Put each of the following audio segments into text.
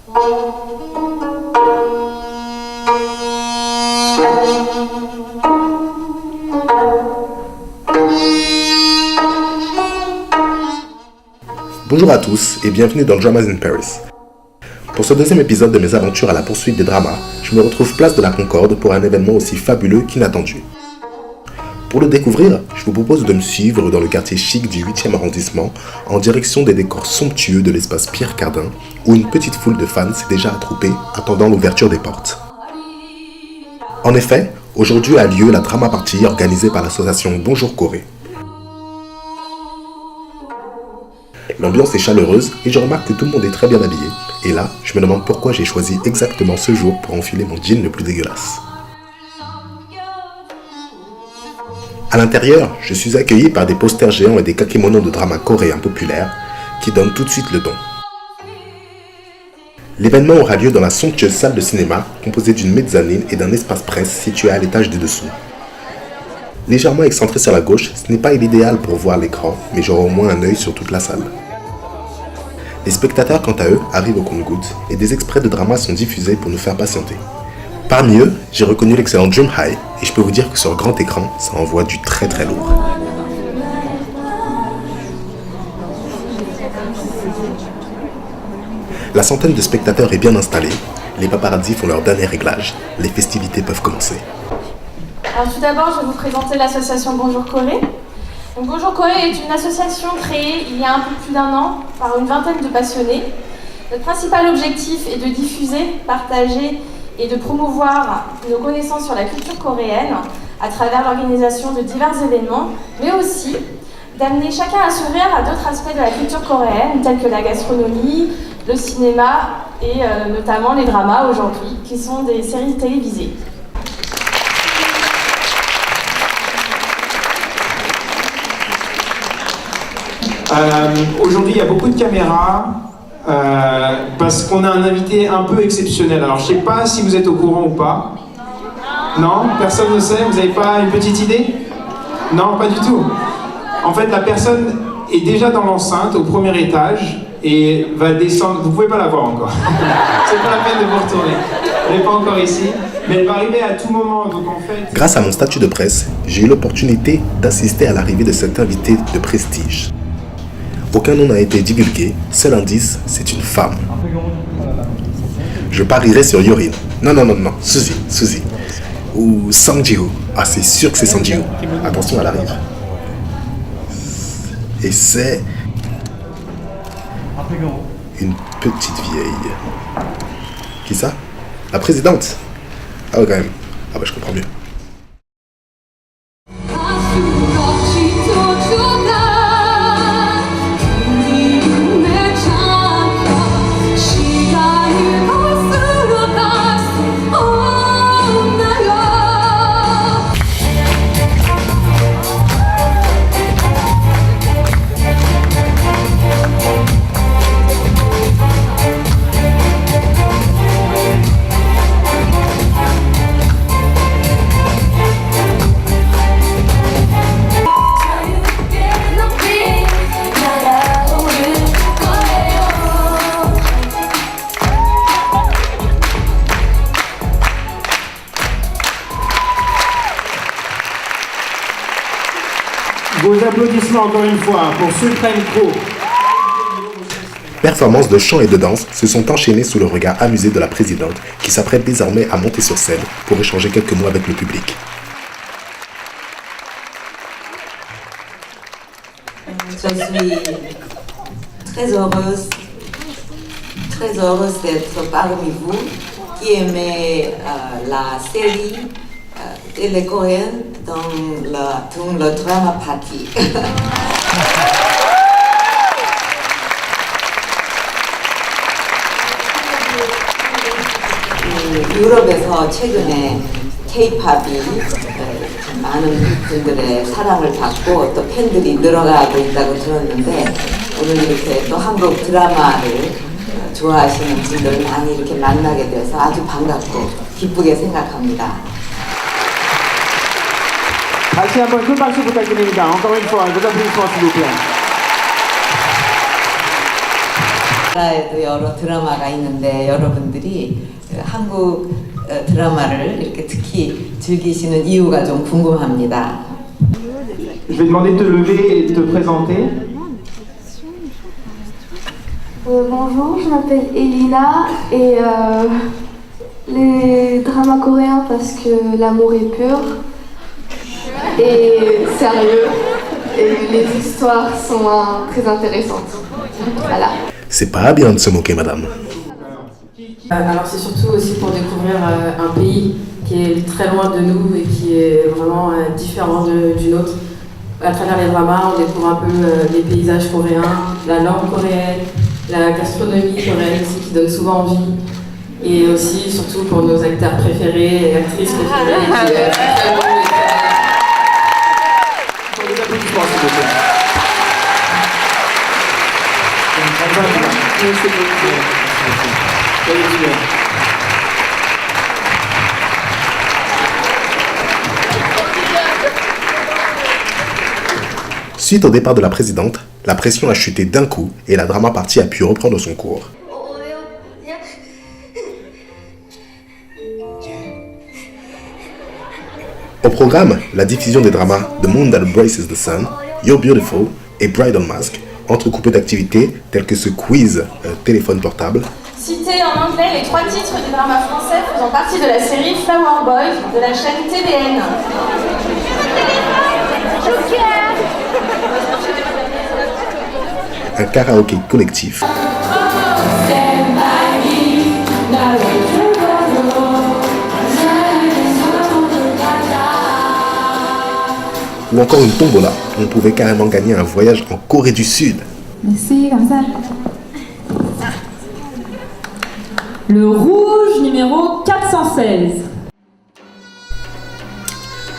Bonjour à tous et bienvenue dans Dramas in Paris. Pour ce deuxième épisode de mes aventures à la poursuite des dramas, je me retrouve place de la Concorde pour un événement aussi fabuleux qu'inattendu. Pour le découvrir, je vous propose de me suivre dans le quartier chic du 8e arrondissement en direction des décors somptueux de l'espace Pierre Cardin où une petite foule de fans s'est déjà attroupée attendant l'ouverture des portes. En effet, aujourd'hui a lieu la drama party organisée par l'association Bonjour Corée. L'ambiance est chaleureuse et je remarque que tout le monde est très bien habillé. Et là, je me demande pourquoi j'ai choisi exactement ce jour pour enfiler mon jean le plus dégueulasse. À l'intérieur, je suis accueilli par des posters géants et des kakémonos de drama coréen populaire qui donnent tout de suite le ton. L'événement aura lieu dans la somptueuse salle de cinéma composée d'une mezzanine et d'un espace presse situé à l'étage du dessous. Légèrement excentré sur la gauche, ce n'est pas l'idéal pour voir l'écran, mais j'aurai au moins un œil sur toute la salle. Les spectateurs, quant à eux, arrivent au compte-gouttes et des extraits de drama sont diffusés pour nous faire patienter. Parmi eux, j'ai reconnu l'excellent Dream High et je peux vous dire que sur grand écran, ça envoie du très très lourd. La centaine de spectateurs est bien installée, les paparazzis font leur dernier réglage, les festivités peuvent commencer. Alors tout d'abord, je vais vous présenter l'association Bonjour Corée. Donc, Bonjour Corée est une association créée il y a un peu plus d'1 an par une vingtaine de passionnés. Notre principal objectif est de diffuser, partager et de promouvoir nos connaissances sur la culture coréenne à travers l'organisation de divers événements, mais aussi d'amener chacun à s'ouvrir à d'autres aspects de la culture coréenne, tels que la gastronomie, le cinéma et notamment les dramas aujourd'hui, qui sont des séries télévisées. Aujourd'hui, il y a beaucoup de caméras parce qu'on a un invité un peu exceptionnel. Alors, je ne sais pas si vous êtes au courant ou pas. Non? Personne ne sait? Vous n'avez pas une petite idée? Non, pas du tout. En fait, la personne est déjà dans l'enceinte au premier étage et va descendre. Vous ne pouvez pas la voir encore. C'est pas la peine de vous retourner. Elle n'est pas encore ici. Mais elle va arriver à tout moment. Donc, en fait... Grâce à mon statut de presse, j'ai eu l'opportunité d'assister à l'arrivée de cet invité de prestige. Aucun nom n'a été divulgué, seul indice, c'est une femme. Je parierais sur Yorin. Non, Suzy. Ou Sang Ji-woo. Ah, c'est sûr que c'est Sang Ji-woo. Attention, elle arrive. Et c'est... une petite vieille. Qui ça? La présidente? Ah ouais, quand même. Ah bah, je comprends mieux. Vos applaudissements encore une fois pour Supreme Pro. Performances de chant et de danse se sont enchaînées sous le regard amusé de la présidente qui s'apprête désormais à monter sur scène pour échanger quelques mots avec le public. Je suis très heureuse d'être parmi vous qui aimez la série télé coréenne dans le drama party. 유럽에서 최근에 K-팝이 많은 분들의 사랑을 받고 또 팬들이 늘어가고 있다고 들었는데 오늘 이렇게 또 한국 드라마를 좋아하시는 분들 많이 이렇게 만나게 돼서 아주 반갑고 기쁘게 생각합니다. 다시 한번 큰 박수 부탁드립니다. Encore une fois, vos applaudissements s'il vous plaît. 나라에도 여러 드라마가 있는데 여러분들이 한국 드라마를 이렇게 특히 즐기시는 이유가 좀 궁금합니다. Je vais demander de te lever et de te présenter. Bonjour, je m'appelle Elina et les dramas coréens parce que l'amour est pur et sérieux et les histoires sont très intéressantes. Voilà. C'est pas bien de se moquer, madame. Alors c'est surtout aussi pour découvrir un pays qui est très loin de nous et qui est vraiment différent du nôtre. À travers les dramas, on découvre un peu les paysages coréens, la langue coréenne, la gastronomie coréenne aussi qui donne souvent envie. Et aussi, surtout pour nos acteurs préférés et actrices préférées. Suite au départ de la présidente, la pression a chuté d'un coup et la drama partie a pu reprendre son cours. Au programme, la diffusion des dramas The Moon That Embraces the Sun, You're Beautiful et Bridal Mask, entrecoupés d'activités telles que ce quiz téléphone portable. Citez en anglais les 3 titres des dramas français faisant partie de la série Flower Boys de la chaîne TVN. Un karaoké collectif. Ou encore une tombola, on pouvait carrément gagner un voyage en Corée du Sud. Merci, 감사합니다. Le rouge numéro 416.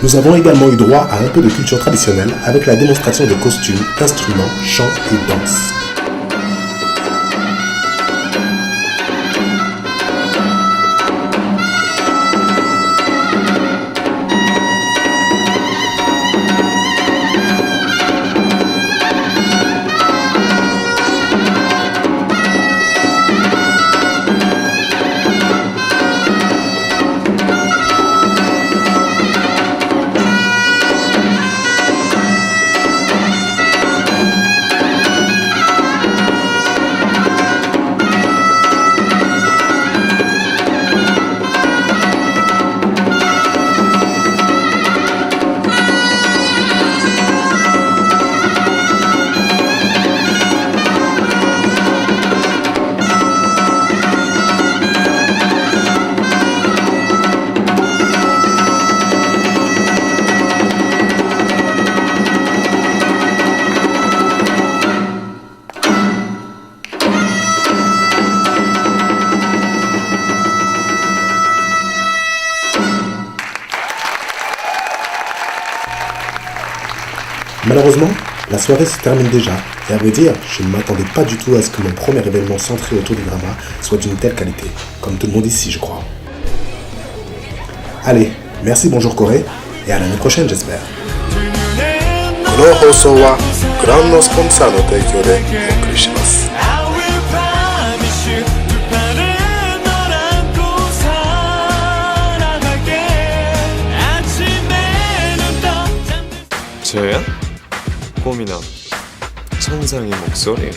Nous avons également eu droit à un peu de culture traditionnelle avec la démonstration de costumes, instruments, chants et danses. Malheureusement, la soirée se termine déjà, et à vrai dire, je ne m'attendais pas du tout à ce que mon premier événement centré autour du drama soit d'une telle qualité, comme tout le monde ici je crois. Allez, merci Bonjour Corée, et à l'année prochaine j'espère. この放送はグランドスポンサーの提供でお送りします。 저야? 꿈이나 천상의 목소리